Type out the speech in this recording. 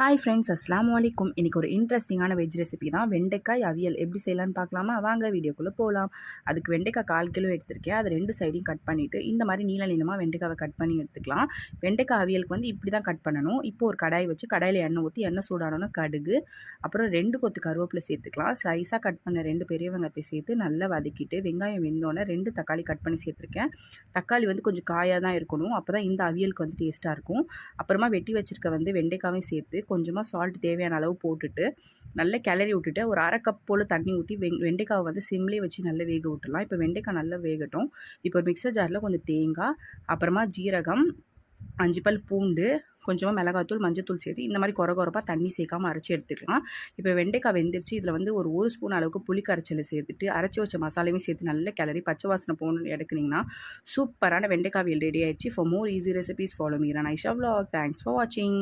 Hi friends, அஸ்ஸலாமு அலைக்கும். இன்றைக்கி ஒரு இன்ட்ரெஸ்டிங்கான வெஜ் ரெசிபி தான். வெண்டைக்காய் அவியல் எப்படி செய்யலான்னு பார்க்கலாமா? வாங்க வீடியோக்குள்ளே போகலாம். அதுக்கு வெண்டைக்காய் 1/4 கிலோ எடுத்திருக்கேன். அது 2 சைடையும் கட் பண்ணிவிட்டு இந்த மாதிரி நீள நீளமாக வெண்டைக்காவை கட் பண்ணி எடுத்துக்கலாம். வெண்டைக்காய் அவியலுக்கு வந்து இப்படி தான் கட் பண்ணணும். இப்போ ஒரு கடாய் வச்சு கடாயில் எண்ணெய் ஊற்றி எண்ணெய் சூடானோன்னா கடுகு, அப்புறம் 2 கொத்து கருவேப்பிலை சேர்த்துக்கலாம். ஸ்லைஸாக கட் பண்ண 2 பெரிய வெங்காயத்தை சேர்த்து நல்லா வதக்கிட்டு வெங்காயம் வெந்தோன்னே 2 தக்காளி கட் பண்ணி சேர்த்துருக்கேன். தக்காளி வந்து கொஞ்சம் காயாக தான் இருக்கணும். அப்போ தான் இந்த அவியலுக்கு வந்து டேஸ்ட்டாக இருக்கும். அப்புறமா வெட்டி வச்சுருக்க வந்து வெண்டைக்காவையும் சேர்த்து கொஞ்சமாக சால்ட் தேவையான அளவு போட்டுட்டு நல்லா கிளறி விட்டுட்டு ஒரு 1/2 கப் போல் தண்ணி ஊற்றி வெண்டைக்காவை வந்து சிம்லேயே வச்சு நல்லா வேக விட்டுடலாம். இப்போ வெண்டைக்காய் நல்லா வேகட்டும். இப்போ மிக்சர் ஜாரில் கொஞ்சம் தேங்காய், அப்புறமா ஜீரகம், 5 பல் பூண்டு, கொஞ்சமாக மிளகாத்தூள், மஞ்சத்தூள் சேர்த்து இந்த மாதிரி கொரப்பாக தண்ணி சேர்க்காமல் அரைச்சி எடுத்துக்கலாம். இப்போ வெண்டைக்காய் வெந்துருச்சு. இதில் வந்து ஒரு ஸ்பூன் அளவுக்கு புளி கரைச்சலை சேர்த்துட்டு அரைச்சி வச்ச மசாலையும் சேர்த்து நல்லா கிளறி பச்சை வாசனை போகணுன்னு எடுக்குனிங்கன்னா சூப்பரான வெண்டைக்காய் ரெடி ஆயிடுச்சு. For more easy recipes follow me Ayesha vlog. Thanks for வாட்சிங்.